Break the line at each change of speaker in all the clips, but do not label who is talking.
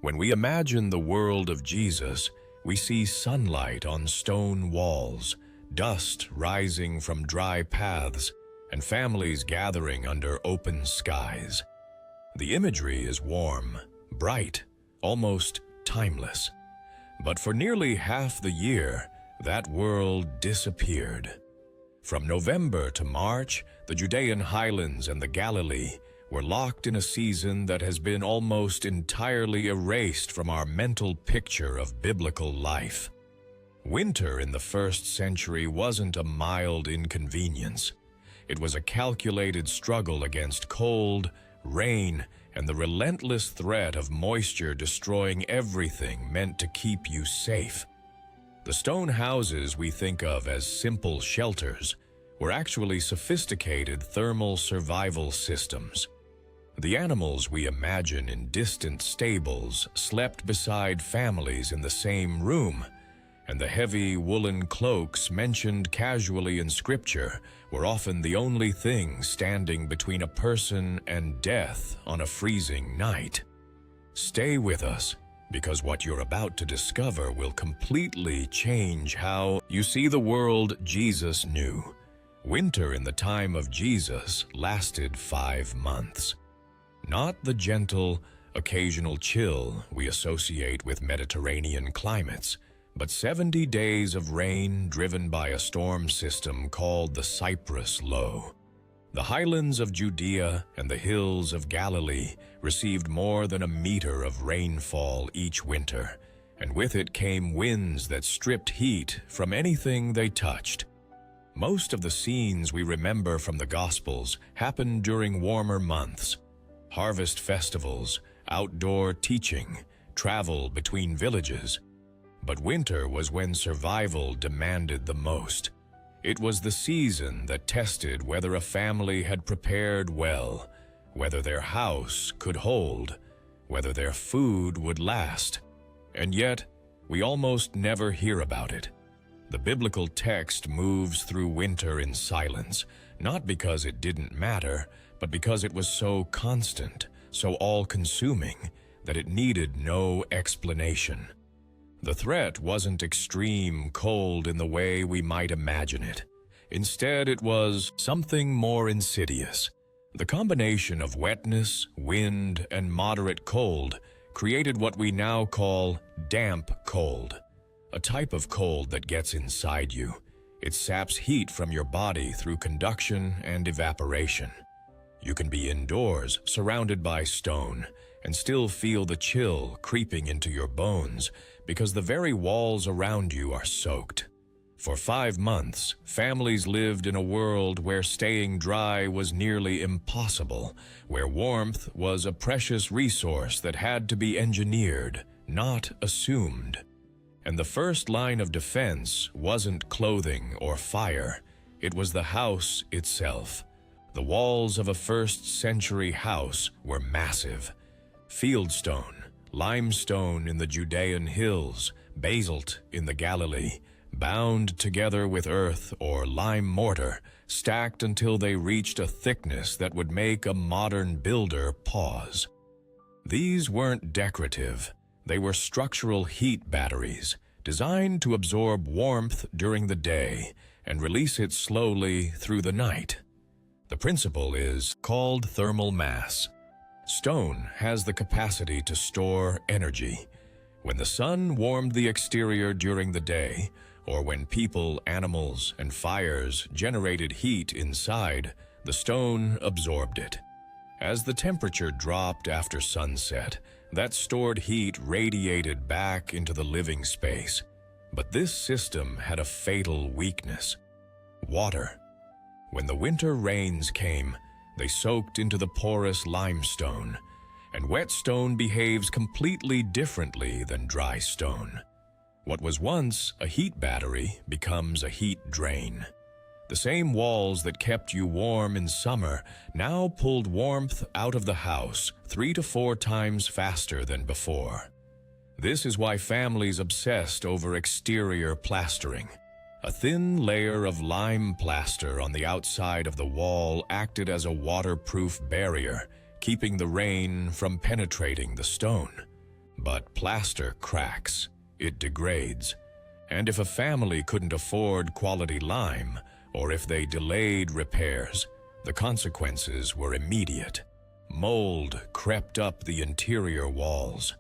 When we imagine the world of Jesus, we see sunlight on stone walls, dust rising from dry paths, and families gathering under open skies. The imagery is warm, bright, almost timeless. But for nearly half the year, that world disappeared. From November to March, the Judean highlands and the Galilee were locked in a season that has been almost entirely erased from our mental picture of biblical life. Winter in the first century wasn't a mild inconvenience. It was a calculated struggle against cold, rain, and the relentless threat of moisture destroying everything meant to keep you safe. The stone houses we think of as simple shelters were actually sophisticated thermal survival systems. The animals we imagine in distant stables slept beside families in the same room, and the heavy woolen cloaks mentioned casually in Scripture were often the only thing standing between a person and death on a freezing night. Stay with us, because what you're about to discover will completely change how you see the world Jesus knew. Winter in the time of Jesus lasted 5 months. Not the gentle, occasional chill we associate with Mediterranean climates, but 70 days of rain driven by a storm system called the Cyprus Low. The highlands of Judea and the hills of Galilee received more than a meter of rainfall each winter, and with it came winds that stripped heat from anything they touched. Most of the scenes we remember from the Gospels happened during warmer months. Harvest festivals, outdoor teaching, travel between villages. But winter was when survival demanded the most. It was the season that tested whether a family had prepared well, whether their house could hold, whether their food would last. And yet, we almost never hear about it. The biblical text moves through winter in silence, not because it didn't matter, but because it was so constant, so all-consuming, that it needed no explanation. The threat wasn't extreme cold in the way we might imagine it. Instead, it was something more insidious. The combination of wetness, wind, and moderate cold created what we now call damp cold, a type of cold that gets inside you. It saps heat from your body through conduction and evaporation. You can be indoors, surrounded by stone, and still feel the chill creeping into your bones because the very walls around you are soaked. For 5 months, families lived in a world where staying dry was nearly impossible, where warmth was a precious resource that had to be engineered, not assumed. And the first line of defense wasn't clothing or fire, it was the house itself. The walls of a first-century house were massive. Fieldstone, limestone in the Judean hills, basalt in the Galilee, bound together with earth or lime mortar, stacked until they reached a thickness that would make a modern builder pause. These weren't decorative. They were structural heat batteries, designed to absorb warmth during the day and release it slowly through the night. The principle is called thermal mass. Stone has the capacity to store energy. When the sun warmed the exterior during the day, or when people, animals, and fires generated heat inside, the stone absorbed it. As the temperature dropped after sunset, that stored heat radiated back into the living space. But this system had a fatal weakness: water. When the winter rains came, they soaked into the porous limestone, and wet stone behaves completely differently than dry stone. What was once a heat battery becomes a heat drain. The same walls that kept you warm in summer now pulled warmth out of the house 3 to 4 times faster than before. This is why families obsessed over exterior plastering. A thin layer of lime plaster on the outside of the wall acted as a waterproof barrier, keeping the rain from penetrating the stone. But plaster cracks, it degrades. And if a family couldn't afford quality lime, or if they delayed repairs, the consequences were immediate. Mold crept up the interior walls.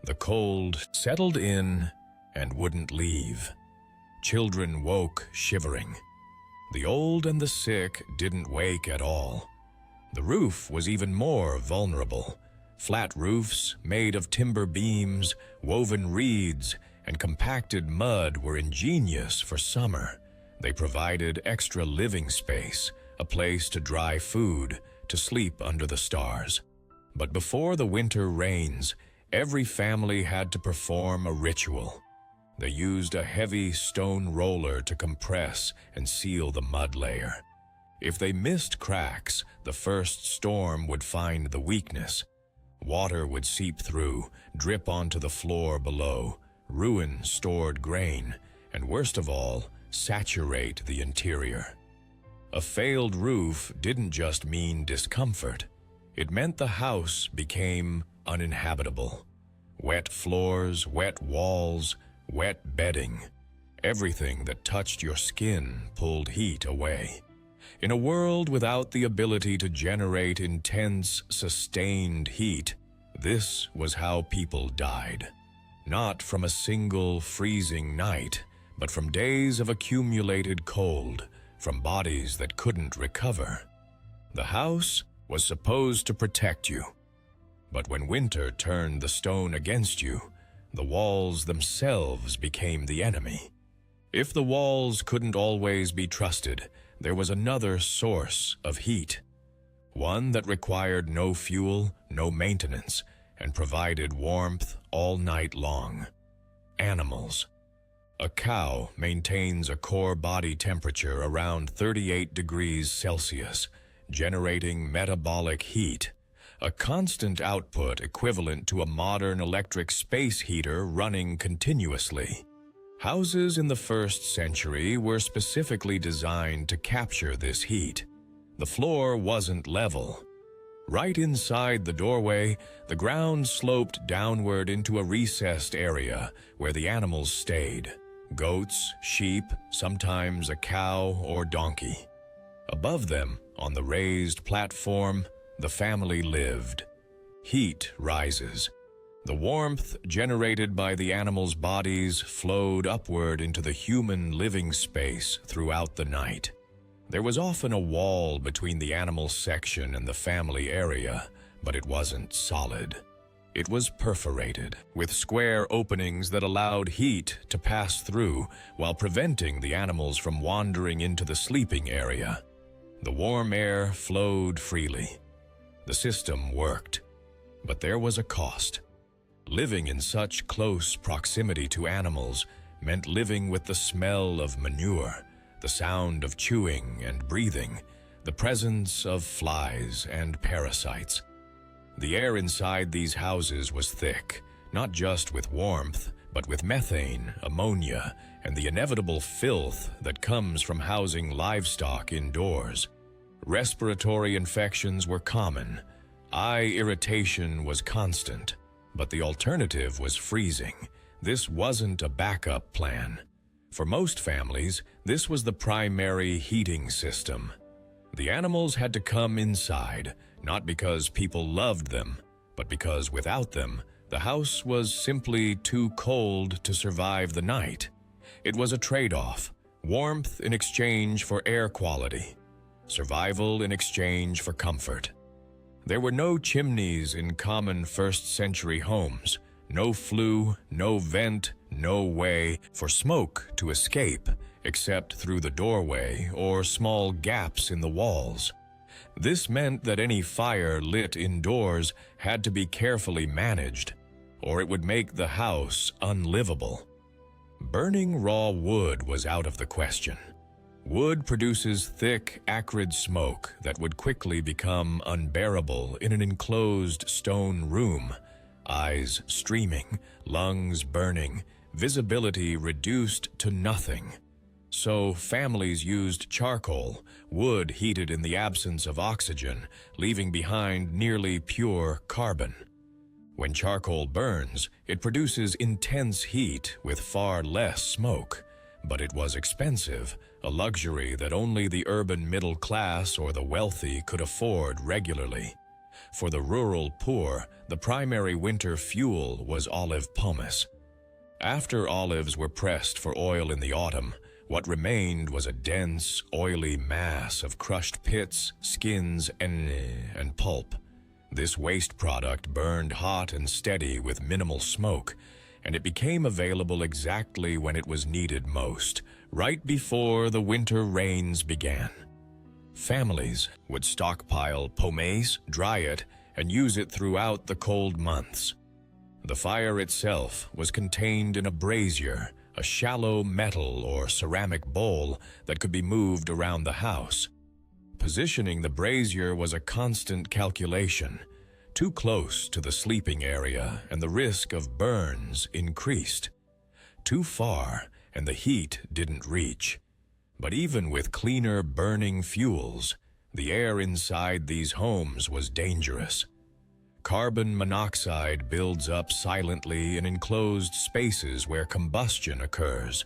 The cold settled in and wouldn't leave. Children woke shivering. The old and the sick didn't wake at all. The roof was even more vulnerable. Flat roofs made of timber beams, woven reeds, and compacted mud were ingenious for summer. They provided extra living space, a place to dry food, to sleep under the stars. But before the winter rains, every family had to perform a ritual. They used a heavy stone roller to compress and seal the mud layer. If they missed cracks, the first storm would find the weakness. Water would seep through, drip onto the floor below, ruin stored grain, and worst of all, saturate the interior. A failed roof didn't just mean discomfort. It meant the house became uninhabitable. Wet floors, wet walls, wet bedding. Everything that touched your skin pulled heat away. In a world without the ability to generate intense, sustained heat, this was how people died. Not from a single freezing night, but from days of accumulated cold, from bodies that couldn't recover. The house was supposed to protect you. But when winter turned the stone against you, the walls themselves became the enemy. If the walls couldn't always be trusted, there was another source of heat. One that required no fuel, no maintenance, and provided warmth all night long. Animals. A cow maintains a core body temperature around 38 degrees Celsius, generating metabolic heat, a constant output equivalent to a modern electric space heater running continuously. Houses in the 1st century were specifically designed to capture this heat. The floor wasn't level. Right inside the doorway, the ground sloped downward into a recessed area where the animals stayed. Goats, sheep, sometimes a cow or donkey. Above them, on the raised platform, the family lived. Heat rises. The warmth generated by the animals' bodies flowed upward into the human living space throughout the night. There was often a wall between the animal section and the family area, but it wasn't solid. It was perforated, with square openings that allowed heat to pass through while preventing the animals from wandering into the sleeping area. The warm air flowed freely. The system worked, but there was a cost. Living in such close proximity to animals meant living with the smell of manure, the sound of chewing and breathing, the presence of flies and parasites. The air inside these houses was thick, not just with warmth, but with methane, ammonia, and the inevitable filth that comes from housing livestock indoors. Respiratory infections were common. Eye irritation was constant. But the alternative was freezing. This wasn't a backup plan. For most families, this was the primary heating system. The animals had to come inside, not because people loved them, but because without them, the house was simply too cold to survive the night. It was a trade-off: warmth in exchange for air quality, survival in exchange for comfort. There were no chimneys in common 1st century homes, no flue, no vent, no way for smoke to escape except through the doorway or small gaps in the walls. This meant that any fire lit indoors had to be carefully managed, or it would make the house unlivable. Burning raw wood was out of the question. Wood produces thick, acrid smoke that would quickly become unbearable in an enclosed stone room. Eyes streaming, lungs burning, visibility reduced to nothing. So families used charcoal, wood heated in the absence of oxygen, leaving behind nearly pure carbon. When charcoal burns, it produces intense heat with far less smoke, but it was expensive, a luxury that only the urban middle class or the wealthy could afford regularly. For the rural poor, the primary winter fuel was olive pomace. After olives were pressed for oil in the autumn, what remained was a dense, oily mass of crushed pits, skins, and pulp. This waste product burned hot and steady with minimal smoke, and it became available exactly when it was needed most, right before the winter rains began. Families would stockpile pomace, dry it, and use it throughout the cold months. The fire itself was contained in a brazier, a shallow metal or ceramic bowl that could be moved around the house. Positioning the brazier was a constant calculation. Too close to the sleeping area and the risk of burns increased. Too far and the heat didn't reach. But even with cleaner burning fuels, the air inside these homes was dangerous. Carbon monoxide builds up silently in enclosed spaces where combustion occurs.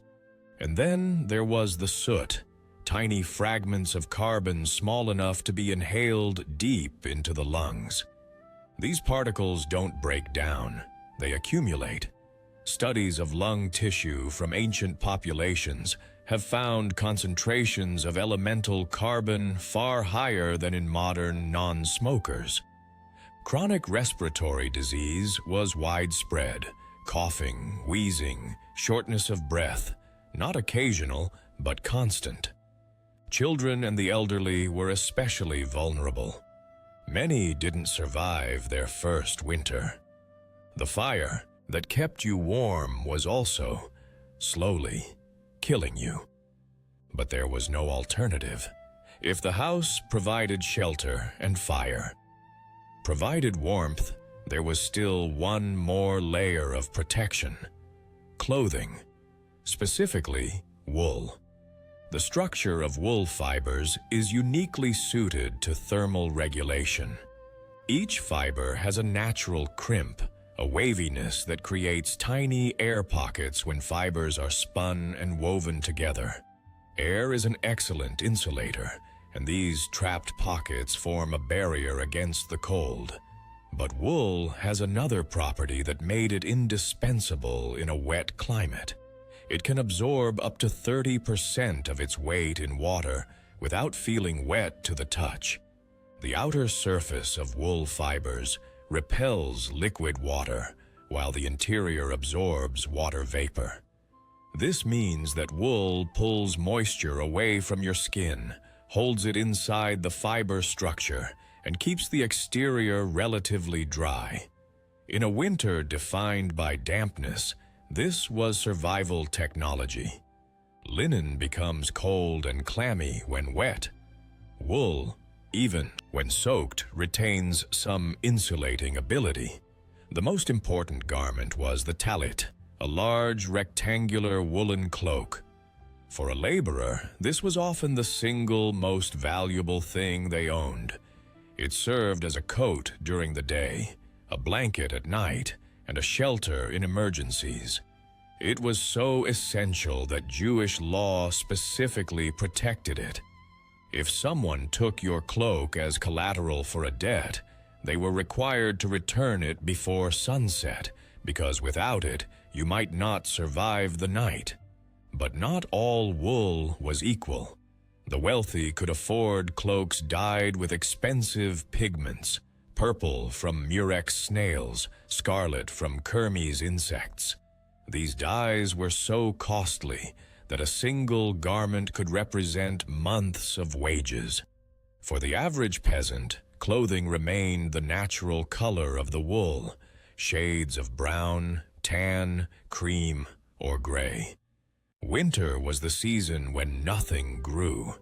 And then there was the soot, tiny fragments of carbon small enough to be inhaled deep into the lungs. These particles don't break down, they accumulate. Studies of lung tissue from ancient populations have found concentrations of elemental carbon far higher than in modern non-smokers. Chronic respiratory disease was widespread. Coughing, wheezing, shortness of breath, not occasional, but constant. Children and the elderly were especially vulnerable. Many didn't survive their first winter. The fire that kept you warm was also, slowly, killing you. But there was no alternative. If the house provided shelter and fire, provided warmth, there was still one more layer of protection: clothing, specifically wool. The structure of wool fibers is uniquely suited to thermal regulation. Each fiber has a natural crimp, a waviness that creates tiny air pockets when fibers are spun and woven together. Air is an excellent insulator, and these trapped pockets form a barrier against the cold. But wool has another property that made it indispensable in a wet climate. It can absorb up to 30% of its weight in water without feeling wet to the touch. The outer surface of wool fibers repels liquid water, while the interior absorbs water vapor. This means that wool pulls moisture away from your skin, holds it inside the fiber structure, and keeps the exterior relatively dry. In a winter defined by dampness, this was survival technology. Linen becomes cold and clammy when wet. Wool, even when soaked, retains some insulating ability. The most important garment was the talit, a large rectangular woolen cloak. For a laborer, this was often the single most valuable thing they owned. It served as a coat during the day, a blanket at night, and a shelter in emergencies. It was so essential that Jewish law specifically protected it. If someone took your cloak as collateral for a debt, they were required to return it before sunset, because without it, you might not survive the night. But not all wool was equal. The wealthy could afford cloaks dyed with expensive pigments: purple from murex snails, scarlet from Kermes insects. These dyes were so costly that a single garment could represent months of wages. For the average peasant, clothing remained the natural color of the wool, shades of brown, tan, cream, or gray. Winter was the season when nothing grew.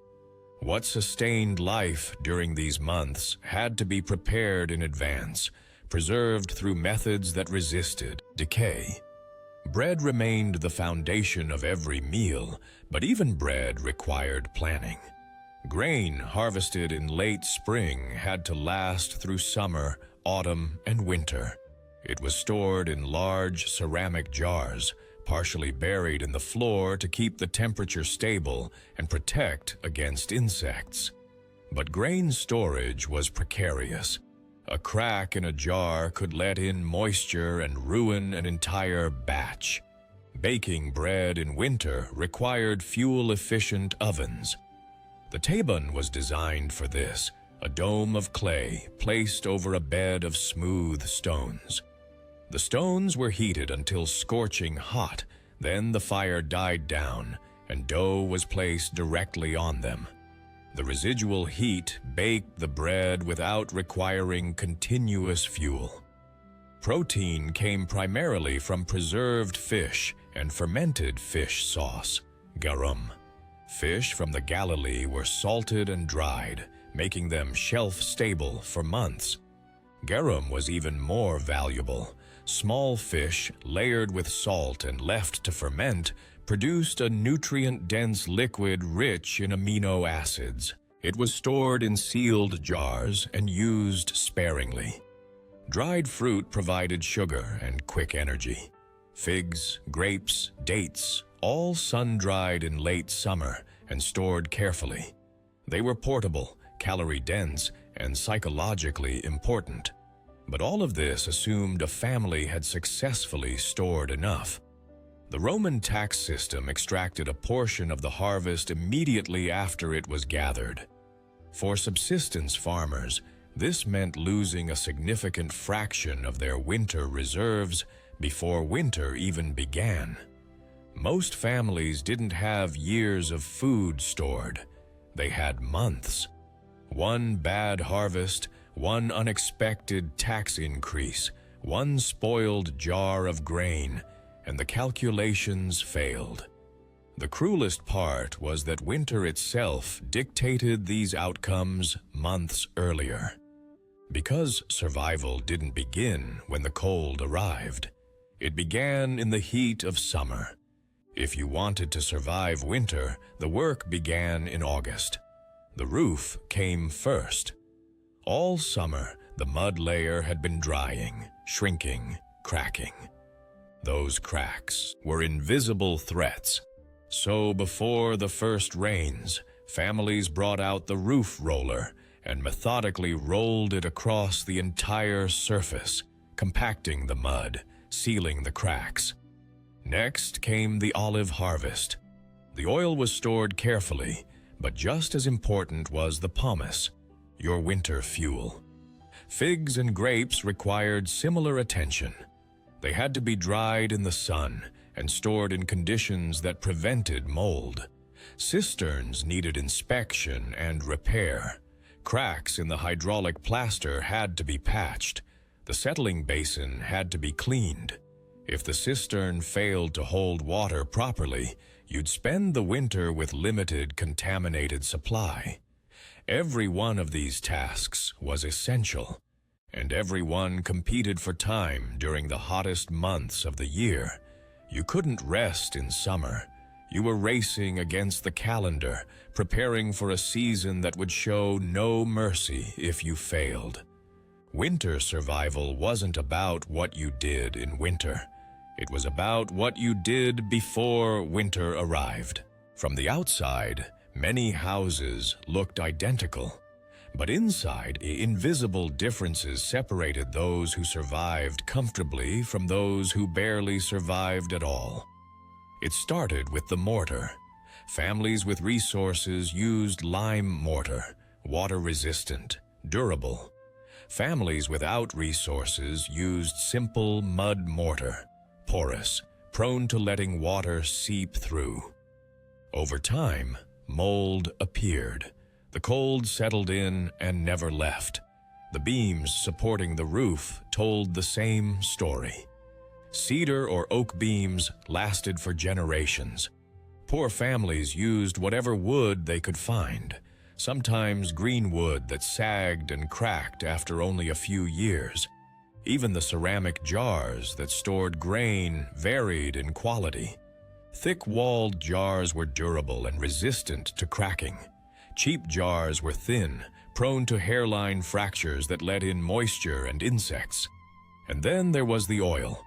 What sustained life during these months had to be prepared in advance, preserved through methods that resisted decay. Bread remained the foundation of every meal, but even bread required planning. Grain harvested in late spring had to last through summer, autumn, and winter. It was stored in large ceramic jars, partially buried in the floor to keep the temperature stable and protect against insects. But grain storage was precarious. A crack in a jar could let in moisture and ruin an entire batch. Baking bread in winter required fuel-efficient ovens. The tabun was designed for this, a dome of clay placed over a bed of smooth stones. The stones were heated until scorching hot, then the fire died down and dough was placed directly on them. The residual heat baked the bread without requiring continuous fuel. Protein came primarily from preserved fish and fermented fish sauce, garum. Fish from the Galilee were salted and dried, making them shelf-stable for months. Garum was even more valuable. Small fish, layered with salt and left to ferment, produced a nutrient-dense liquid rich in amino acids. It was stored in sealed jars and used sparingly. Dried fruit provided sugar and quick energy. Figs, grapes, dates, all sun-dried in late summer and stored carefully. They were portable, calorie-dense, and psychologically important. But all of this assumed a family had successfully stored enough. The Roman tax system extracted a portion of the harvest immediately after it was gathered. For subsistence farmers, this meant losing a significant fraction of their winter reserves before winter even began. Most families didn't have years of food stored. They had months. One bad harvest, one unexpected tax increase, one spoiled jar of grain, and the calculations failed. The cruelest part was that winter itself dictated these outcomes months earlier. Because survival didn't begin when the cold arrived, it began in the heat of summer. If you wanted to survive winter, the work began in August. The roof came first. All summer, the mud layer had been drying, shrinking, cracking. Those cracks were invisible threats. So before the first rains, families brought out the roof roller and methodically rolled it across the entire surface, compacting the mud, sealing the cracks. Next came the olive harvest. The oil was stored carefully, but just as important was the pomace, your winter fuel. Figs and grapes required similar attention. They had to be dried in the sun and stored in conditions that prevented mold. Cisterns needed inspection and repair. Cracks in the hydraulic plaster had to be patched. The settling basin had to be cleaned. If the cistern failed to hold water properly, you'd spend the winter with limited contaminated supply. Every one of these tasks was essential, and every one competed for time during the hottest months of the year. You couldn't rest in summer. You were racing against the calendar, preparing for a season that would show no mercy if you failed. Winter survival wasn't about what you did in winter. It was about what you did before winter arrived. From the outside, many houses looked identical, but inside, invisible differences separated those who survived comfortably from those who barely survived at all. It started with the mortar. Families with resources used lime mortar, water-resistant, durable. Families without resources used simple mud mortar, porous, prone to letting water seep through. Over time, mold appeared. The cold settled in and never left. The beams supporting the roof told the same story. Cedar or oak beams lasted for generations. Poor families used whatever wood they could find, sometimes green wood that sagged and cracked after only a few years. Even the ceramic jars that stored grain varied in quality. Thick-walled jars were durable and resistant to cracking. Cheap jars were thin, prone to hairline fractures that let in moisture and insects. And then there was the oil.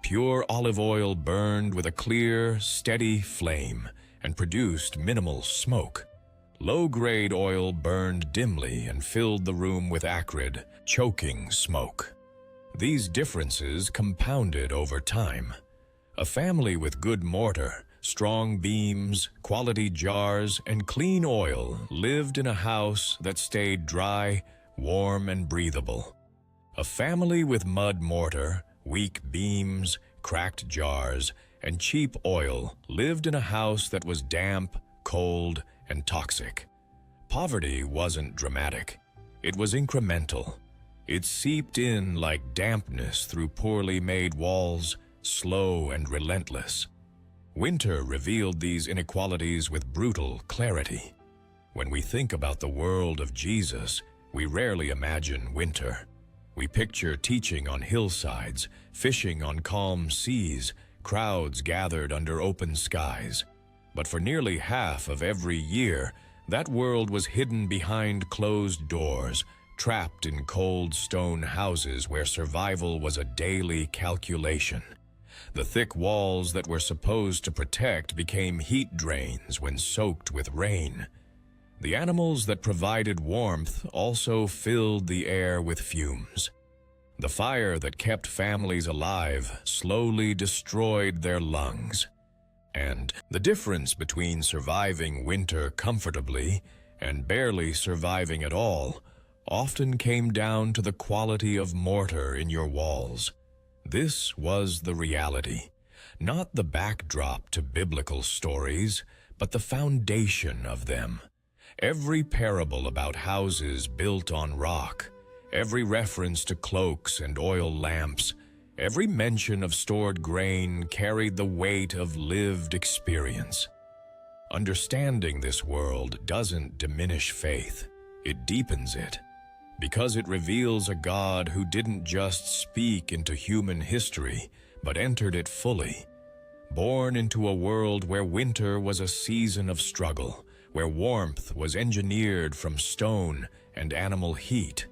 Pure olive oil burned with a clear, steady flame and produced minimal smoke. Low-grade oil burned dimly and filled the room with acrid, choking smoke. These differences compounded over time. A family with good mortar, strong beams, quality jars, and clean oil lived in a house that stayed dry, warm, and breathable. A family with mud mortar, weak beams, cracked jars, and cheap oil lived in a house that was damp, cold, and toxic. Poverty wasn't dramatic. It was incremental. It seeped in like dampness through poorly made walls, slow and relentless. Winter revealed these inequalities with brutal clarity. When we think about the world of Jesus, we rarely imagine winter. We picture teaching on hillsides, fishing on calm seas, crowds gathered under open skies. But for nearly half of every year, that world was hidden behind closed doors, trapped in cold stone houses where survival was a daily calculation. The thick walls that were supposed to protect became heat drains when soaked with rain. The animals that provided warmth also filled the air with fumes. The fire that kept families alive slowly destroyed their lungs. And the difference between surviving winter comfortably and barely surviving at all often came down to the quality of mortar in your walls. This was the reality, not the backdrop to biblical stories, but the foundation of them. Every parable about houses built on rock, every reference to cloaks and oil lamps, every mention of stored grain carried the weight of lived experience. Understanding this world doesn't diminish faith, it deepens it, because it reveals a God who didn't just speak into human history, but entered it fully. Born into a world where winter was a season of struggle, where warmth was engineered from stone and animal heat,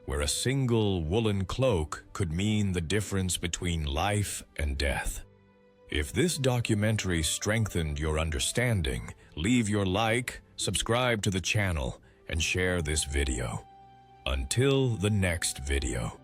where a single woolen cloak could mean the difference between life and death. If this documentary strengthened your understanding, leave your like, subscribe to the channel, and share this video. Until the next video.